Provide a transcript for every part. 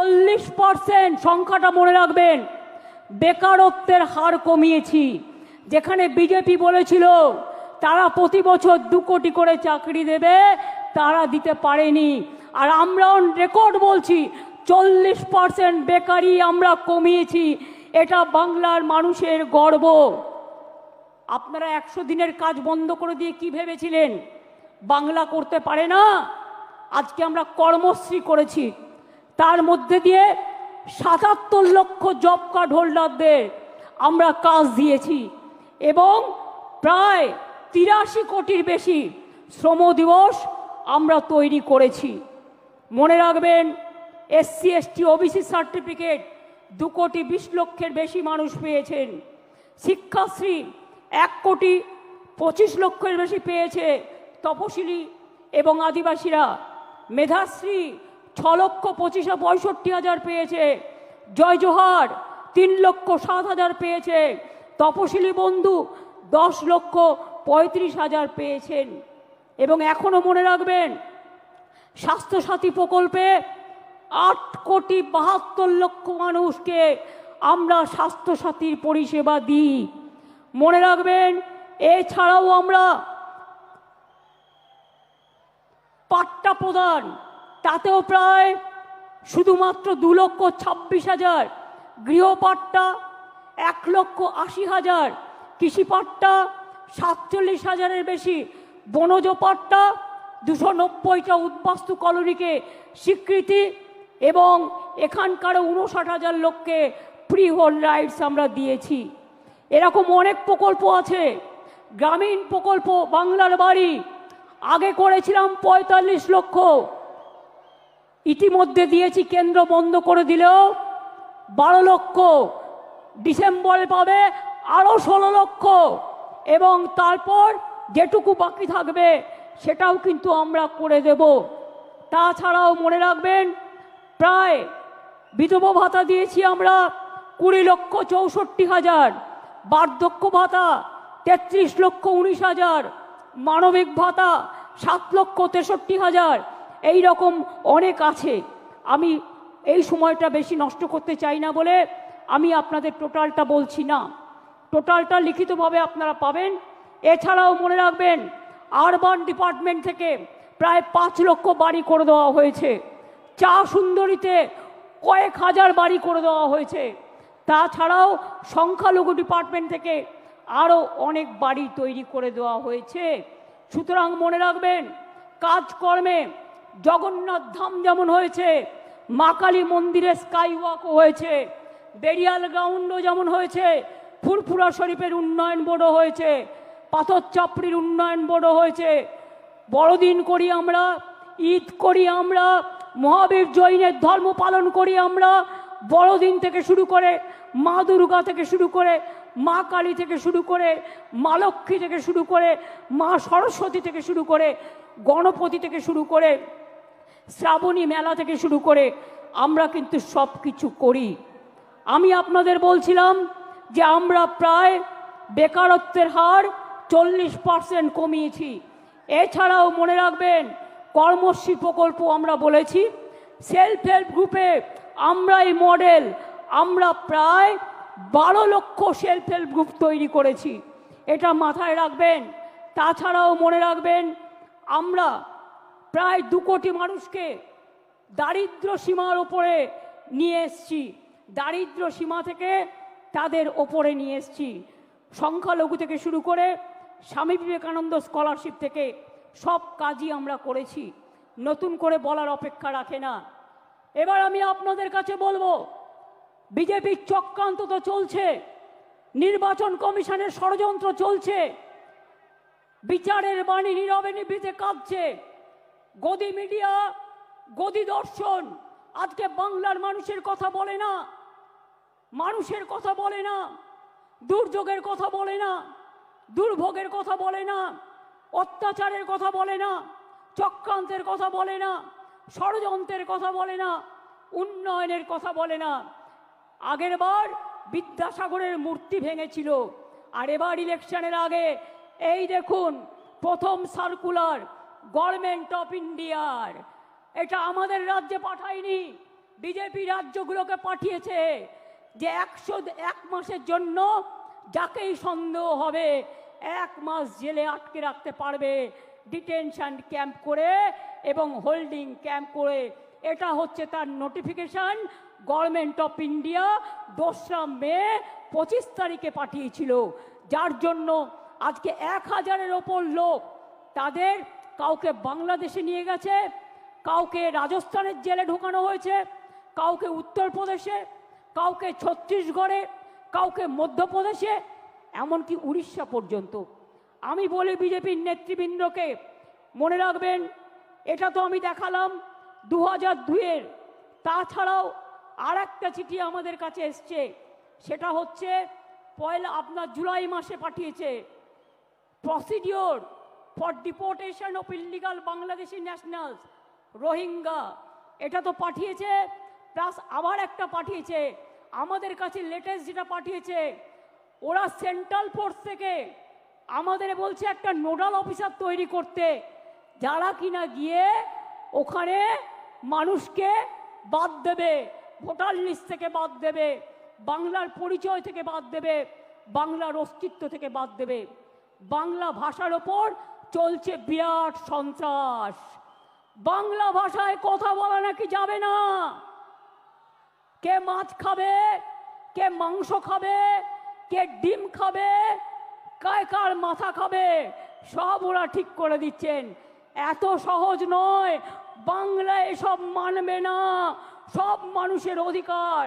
40% সংখ্যাটা মনে রাখবেন। বেকারত্বের হার কমিয়েছি। যেখানে বিজেপি বলেছিল তারা প্রতি বছর 2 কোটি করে চাকরি দেবে, তারা দিতে পারেনি। আর আমরা অন রেকর্ড বলছি 40% বেকারি আমরা কমিয়েছি। এটা বাংলার মানুষের গর্ব। আপনারা 100 দিনের কাজ বন্ধ করে দিয়ে কি ভেবেছিলেন বাংলা করতে পারে না? আজকে আমরা কর্মশ্রী করেছি, তার মধ্যে দিয়ে 77 লক্ষ জব কার্ড হোল্ডারদের আমরা কাজ দিয়েছি এবং প্রায় 83 কোটির বেশি শ্রম দিবস আমরা তৈরি করেছি। মনে রাখবেন, SC ST OBC সার্টিফিকেট 2 কোটি 20 লক্ষের বেশি মানুষ পেয়েছেন। শিক্ষাশ্রী 1 কোটি 25 লক্ষের বেশি পেয়েছে তপশিলি এবং আদিবাসীরা। মেধাশ্রী 6 লক্ষ 65 হাজার পেয়েছে। জয় জোহার 3 লক্ষ 7 হাজার পেয়েছে। তপশিলি বন্ধু 10 লক্ষ 35 হাজার পেয়েছেন। এবং এখনো মনে রাখবেন, স্বাস্থ্যসাথী প্রকল্পে 8 কোটি 72 লক্ষ মানুষকে আমরা স্বাস্থ্যসাথীর পরিষেবা দিই। মনে রাখবেন, এছাড়াও আমরা পাট্টা প্রদান, তাতেও প্রায় শুধুমাত্র 2 লক্ষ 26 হাজার, গৃহপাট্টা 1 লক্ষ 80 হাজার, কৃষি পাট্টা 47 হাজারের বেশি, বনজ পাট্টা 290টা উদ্বাস্তু কলোনিকে স্বীকৃতি এবং এখানকার 59 হাজার লোককে ফ্রি হোল্ড রাইটস আমরা দিয়েছি। এরকম অনেক প্রকল্প আছে। গ্রামীণ প্রকল্প বাংলার বাড়ি আগে করেছিলাম 45 লক্ষ, ইতিমধ্যে দিয়েছি, কেন্দ্র বন্ধ করে দিলেও 12 লক্ষ, ডিসেম্বরে পাবে আরও 16 লক্ষ এবং তারপর যেটুকু বাকি থাকবে সেটাও কিন্তু আমরা করে দেব। তাছাড়াও মনে রাখবেন, প্রায় বিধবা ভাতা দিয়েছি আমরা 20 লক্ষ 64 হাজার, বার্ধক্য ভাতা 33 লক্ষ 19 হাজার, মানবিক ভাতা 7 লক্ষ 63 হাজার। এই রকম অনেক আছে। আমি এই সময়টা বেশি নষ্ট করতে চাই না বলে আমি আপনাদের টোটালটা বলছি না, টোটালটা লিখিতভাবে আপনারা পাবেন। এছাড়াও মনে রাখবেন, আরবান ডিপার্টমেন্ট থেকে প্রায় 5 লক্ষ বাড়ি করে দেওয়া হয়েছে। চা সুন্দরীতে কয়েক হাজার বাড়ি করে দেওয়া হয়েছে। তাছাড়াও সংখ্যালঘু ডিপার্টমেন্ট থেকে আরও অনেক বাড়ি তৈরি করে দেওয়া হয়েছে। সুতরাং মনে রাখবেন, কাজকর্মে জগন্নাথ ধাম যেমন হয়েছে, মা কালী মন্দিরে স্কাই ওয়াকও হয়েছে, বেরিয়াল গ্রাউন্ডও যেমন হয়েছে, ফুরফুরা শরীফের উন্নয়ন বোর্ডও হয়েছে, পাথর চাপড়ির উন্নয়ন বোর্ডও হয়েছে। বড়দিন করি আমরা, ঈদ করি আমরা, মহাবীর জৈনের ধর্ম পালন করি আমরা। বড়দিন থেকে শুরু করে, মা দুর্গা থেকে শুরু করে, মা কালী থেকে শুরু করে, মা লক্ষ্মী থেকে শুরু করে, মা সরস্বতী থেকে শুরু করে, গণপতি থেকে শুরু করে, শ্রাবণী মেলা থেকে শুরু করে আমরা কিন্তু সব কিছু করি। আমি আপনাদের বলছিলাম যে আমরা প্রায় বেকারত্বের হার 40% কমিয়েছি। এছাড়াও মনে রাখবেন, কর্মশ্রী প্রকল্প আমরা বলেছি, সেলফ হেল্প গ্রুপে আমরা এই মডেল, আমরা প্রায় 12 লক্ষ সেলফ হেল্প গ্রুপ তৈরি করেছি, এটা মাথায় রাখবেন। তাছাড়াও মনে রাখবেন, আমরা প্রায় 2 কোটি মানুষকে দারিদ্র সীমার ওপরে নিয়ে এসছি, দারিদ্র সীমা থেকে তাদের ওপরে নিয়ে এসছি। সংখ্যালঘু থেকে শুরু করে স্বামী বিবেকানন্দ স্কলারশিপ থেকে সব কাজই আমরা করেছি, নতুন করে বলার অপেক্ষা রাখে না। এবার আমি আপনাদের কাছে বলবো, বিজেপির চক্রান্ত তো চলছে, নির্বাচন কমিশনের ষড়যন্ত্র চলছে, বিচারের বাণী নীরবে নিভৃতে কাঁদছে, গদি মিডিয়া, গদি দর্শন আজকে বাংলার মানুষের কথা বলে না, মানুষের কথা বলে না, দুর্যোগের কথা বলে না, দুর্ভোগের কথা বলে না, অত্যাচারের কথা বলে না, চক্রান্তের কথা বলে না, ষড়যন্ত্রের কথা বলে না, উন্নয়নের কথা বলে না। আগের বার বিদ্যাসাগরের মূর্তি ভেঙেছিল, আর এবার ইলেকশনের আগে এই দেখুন প্রথম সার্কুলার গভর্নমেন্ট অফ ইন্ডিয়ার, এটা আমাদের রাজ্যে পাঠায়নি, বিজেপি রাজ্যগুলোকে পাঠিয়েছে যে 101 মাসের জন্য যাকেই সন্দেহ হবে 1 মাস জেলে আটকে রাখতে পারবে, ডিটেনশন ক্যাম্প করে এবং হোল্ডিং ক্যাম্প করে। এটা হচ্ছে তার নোটিফিকেশন গভর্নমেন্ট অফ ইন্ডিয়া 2রা মে 25 তারিখে পাঠিয়েছিল, যার জন্য আজকে 1000-এর ওপর লোক, তাদের কাউকে বাংলাদেশে নিয়ে গেছে, কাউকে রাজস্থানের জেলে ঢোকানো হয়েছে, কাউকে উত্তরপ্রদেশে, কাউকে ছত্তিশগড়ে, কাউকে মধ্যপ্রদেশে, এমনকি উড়িষ্যা পর্যন্ত। আমি বলি বিজেপির নেতৃবৃন্দকে, মনে রাখবেন এটা তো আমি দেখালাম 2002-এর, তাছাড়াও আর একটা চিঠি আমাদের কাছে এসছে, সেটা হচ্ছে আপনার জুলাই মাসে পাঠিয়েছে, procedure for deportation of illegal Bangladeshi nationals Rohingya, এটা তো পাঠিয়েছে, প্লাস আবার একটা পাঠিয়েছে আমাদের কাছে লেটেস্ট যেটা পাঠিয়েছে, ওরা সেন্ট্রাল ফোর্স থেকে আমাদের বলছে একটা নোডাল অফিসার তৈরি করতে, যারা কিনা গিয়ে ওখানে মানুষকে বাদ দেবে, ভোটার লিস্ট থেকে বাদ দেবে, বাংলার পরিচয় থেকে বাদ দেবে, বাংলার অস্তিত্ব থেকে বাদ দেবে। বাংলা ভাষার ওপর চলছে বিরাট সন্ত্রাস। বাংলা ভাষায় কথা বলা নাকি যাবে না। কে মাছ খাবে, কে মাংস খাবে, কে ডিম খাবে, কার মাথা খাবে, সব ওরা ঠিক করে দিচ্ছেন। এত সহজ নয়, বাংলা এসব মানবে না। সব মানুষের অধিকার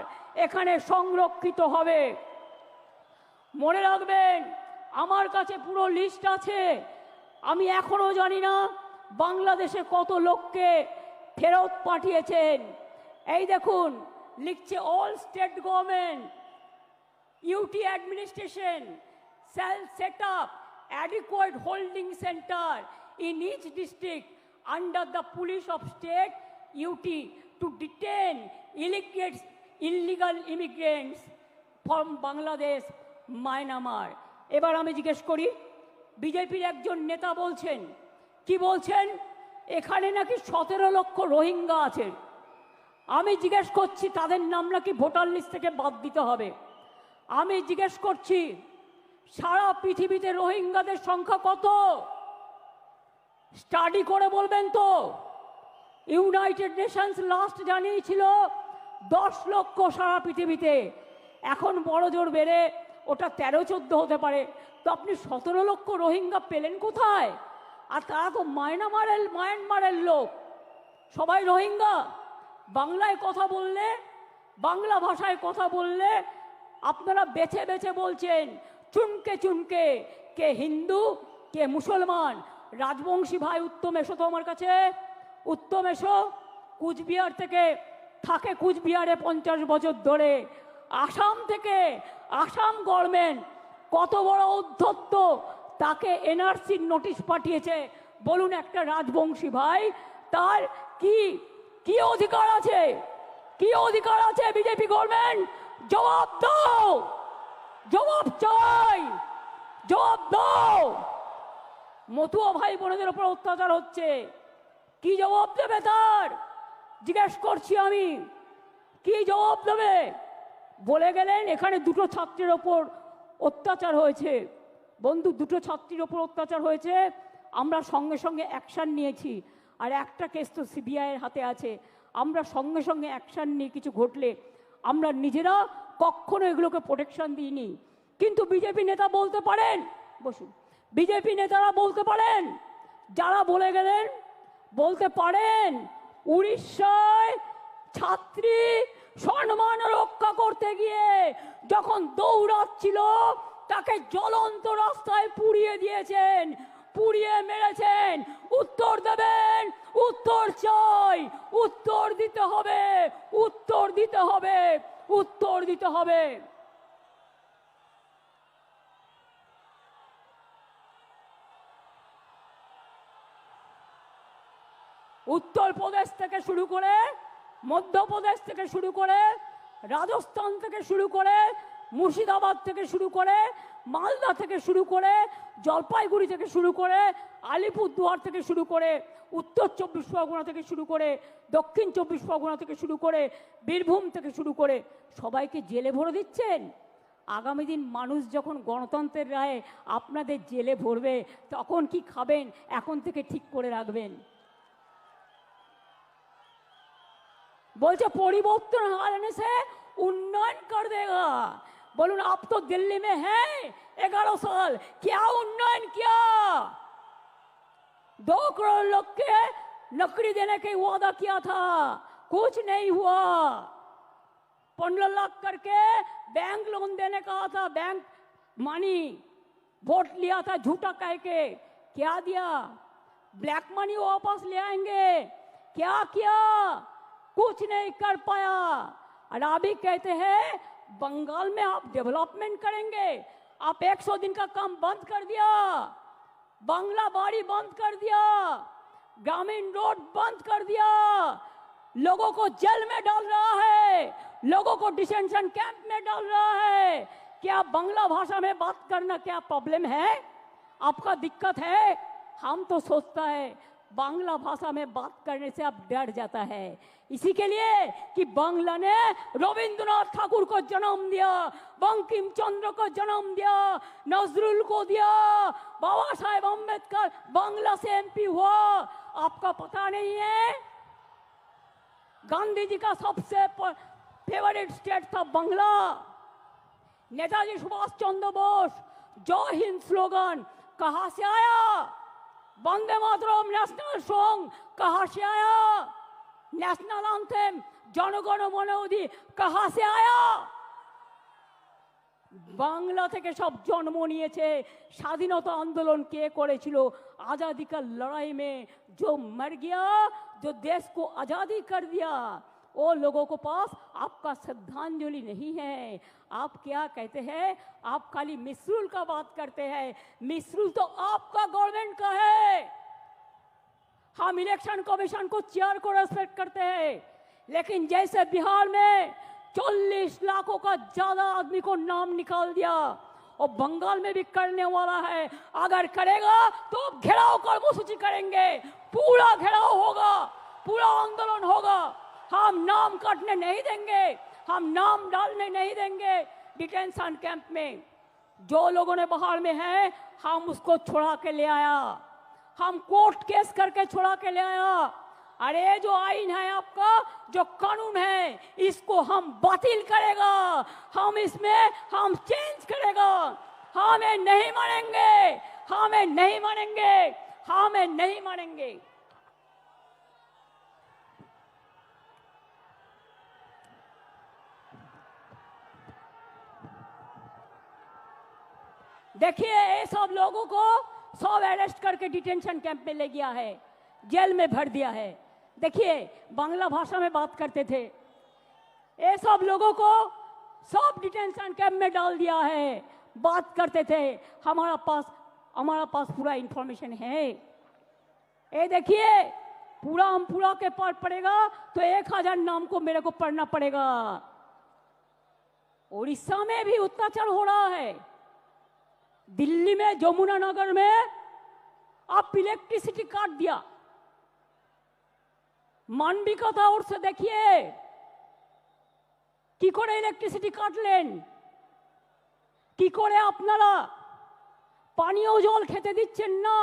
এখানে সংরক্ষিত হবে। মনে রাখবেন, আমার কাছে পুরো লিস্ট আছে, আমি এখনো জানি না বাংলাদেশে কত লোককে ফেরত পাঠিয়েছেন। এই দেখুন লিখছে, all state government UT administration shall set up adequate holding center in each district under the police of state UT to detain illegal immigrants from Bangladesh, Myanmar. এবার আমি জিজ্ঞেস করি, বিজেপির একজন নেতা বলছেন, কি বলছেন, এখানে নাকি 17 লক্ষ রোহিঙ্গা আছেন। আমি জিজ্ঞেস করছি তাদের নাম নাকি ভোটার লিস্ট থেকে বাদ দিতে হবে। আমি জিজ্ঞেস করছি সারা পৃথিবীতে রোহিঙ্গাদের সংখ্যা কত? স্টাডি করে বলবেন তো। ইউনাইটেড নেশনস লাস্ট জানিয়েছিল 10 লক্ষ সারা পৃথিবীতে, এখন বড় জোর বেড়ে ওটা 13-14 হতে পারে। তো আপনি 17 লক্ষ রোহিঙ্গা পেলেন কোথায়? আর তারা তো মায়ানমারের লোক, সবাই রোহিঙ্গা। বাংলায় কথা বললে, বাংলা ভাষায় কথা বললে আপনারা বেছে বেছে বলছেন, চুনকে চুনকে, কে হিন্দু কে মুসলমান। রাজবংশী ভাই উত্তম এসো তো আমার কাছে, উত্তম এসো। কুচবিহার থেকে থাকে, কুচবিহারে 50 বছর ধরে। আসাম থেকে, আসাম গভর্নমেন্ট কত বড় উদ্ধত্ত, তাকে NRCর নোটিশ পাঠিয়েছে। বলুন একটা রাজবংশী ভাই তার কি কি অধিকার আছে? কি অধিকার আছে বিজেপি গভর্নমেন্ট? জবাব দাও, জবাব চাই, জবাব দাও। মতুয়া ভাই বোনেদের উপর অত্যাচার হচ্ছে, কি জবাব দেবে তার? জিজ্ঞেস করছি আমি, কি জবাব দেবে? বলে গেলেন এখানে 2টো ছাত্রের ওপর অত্যাচার হয়েছে। বন্ধু, 2টো ছাত্রীর ওপর অত্যাচার হয়েছে, আমরা সঙ্গে সঙ্গে অ্যাকশান নিয়েছি। আর একটা কেস তো CBI-এর হাতে আছে। আমরা সঙ্গে সঙ্গে অ্যাকশান নিয়ে কিছু ঘটলে আমরা নিজেরা কখনো এগুলোকে প্রোটেকশন দিইনি। কিন্তু বিজেপি নেতা বলতে পারেন, বসুন, বিজেপি নেতারা বলতে পারেন, যারা বলে গেলেন বলতে পারেন উড়িষ্যায় ছাত্রী সম্মান রক্ষা করতে গিয়ে যখন দৌড়াচ্ছিল তাকে জ্বলন্ত রাস্তায় পুড়িয়ে দিয়েছেন, পুড়িয়ে মেরেছেন। উত্তর দেবেন, উত্তর চাই, উত্তর দিতে হবে, উত্তর দিতে হবে, উত্তর দিতে হবে। উত্তরপ্রদেশ থেকে শুরু করে, মধ্যপ্রদেশ থেকে শুরু করে, রাজস্থান থেকে শুরু করে, মুর্শিদাবাদ থেকে শুরু করে মালদা থেকে শুরু করে, জলপাইগুড়ি থেকে শুরু করে, আলিপুরদুয়ার থেকে শুরু করে, উত্তর 24 পরগনা থেকে শুরু করে, দক্ষিণ 24 পরগনা থেকে শুরু করে, বীরভূম থেকে শুরু করে সবাইকে জেলে ভরে দিচ্ছেন। আগামী দিন মানুষ যখন গণতন্ত্রের রায়ে আপনাদের জেলে ভরবে তখন কি খাবেন এখন থেকে ঠিক করে রাখবেন। बोलते परिवर्तन आने से उन्नयन कर देगा। बोलून आप तो दिल्ली में हैं 11 साल, क्या उन्नयन किया? 2 करोड़ लोग के नौकरी देने के वादा किया था, कुछ नहीं हुआ। 15 लाख करके बैंक लोन देने का था, बैंक मनी वोट लिया था झूठा कह के, क्या दिया? ब्लैक मनी वापस ले आएंगे, क्या किया? कुछ नहीं कर पाया। और अभी कहते हैं बंगाल में आप डेवलपमेंट करेंगे, आप 100 दिन का काम बंद कर दिया, बांग्ला बाड़ी बंद कर दिया, ग्रामीण रोड बंद कर दिया, लोगों को जेल में डाल रहा है, लोगों को डिटेंशन कैंप में डाल रहा है। क्या बांग्ला भाषा में बात करना क्या प्रॉब्लम है? आपका दिक्कत है? हम तो सोचता है बांग्ला भाषा में बात करने से आप डर जाता है, इसी के लिए कि बांग्ला ने रविंद्रनाथ ठाकुर को जन्म दिया, बंकिम चंद्र को जन्म दिया, नजरुल को दिया, बाबा साहेब अम्बेडकर बांग्ला से एमपी हुआ। आपका पता नहीं है? गांधी जी का सबसे फेवरेट स्टेट था बांग्ला। नेताजी सुभाष चंद्र बोस जय हिंद स्लोगन कहां से आया? वंदे मातरम नेशनल सॉन्ग कहां से आया? नेशनल एंथम जनगण मन अधि कहां से आया? बांग्ला থেকে সব জন্ম নিয়েছে। স্বাধীনতা आंदोलन কে করেছিল? आजादी का लड़ाई में जो मर गया, जो देश को आजादी कर दिया, वो लोगों को पास आपका श्रद्धांजलि नहीं है। आप क्या कहते हैं? आप खाली मिसरूल का बात करते हैं। मिसरूल तो आपका गवर्नमेंट का है। हम इलेक्शन कमीशन को चेयर को रेस्पेक्ट करते हैं, लेकिन जैसे बिहार में 40 लाखों का ज्यादा आदमी को नाम निकाल दिया और बंगाल में भी करने वाला है। अगर करेगा तो घेराव कर्मसूची करेंगे, पूरा घेराव होगा, पूरा आंदोलन होगा। हम नाम काटने नहीं देंगे, हम नाम डालने नहीं देंगे डिटेंशन कैंप में। जो लोगों ने बाहर में है हम उसको छुड़ा के ले आया, हम कोर्ट केस करके छुड़ा के ले आया। अरे जो आईन है आपका, जो कानून है, इसको हम बातिल करेगा, हम इसमें हम चेंज करेगा। हमें नहीं मानेंगे, हमें नहीं मानेंगे, हमें नहीं मानेंगे। देखिए ये सब लोगों को सब अरेस्ट करके डिटेंशन कैंप में ले गया है, जेल में भर दिया है। देखिए बांग्ला भाषा में बात करते थे, ये सब लोगों को सब डिटेंशन कैंप में डाल दिया है। बात करते थे, हमारा पास पूरा इंफॉर्मेशन है। ये देखिए पूरा हम पूरा के पढ़ पड़ेगा तो 1000 नाम को मेरे को पढ़ना पड़ेगा। उड़ीसा में भी अत्याचार हो रहा है, दिल्ली में जमुना नगर में आप इलेक्ट्रिसिटी काट दिया। मानविकता और से देखिए কি করে ইলেকট্রিসিটি কাটলেন, কি করে আপনারা পানীয় জল খেতে দিচ্ছেন না।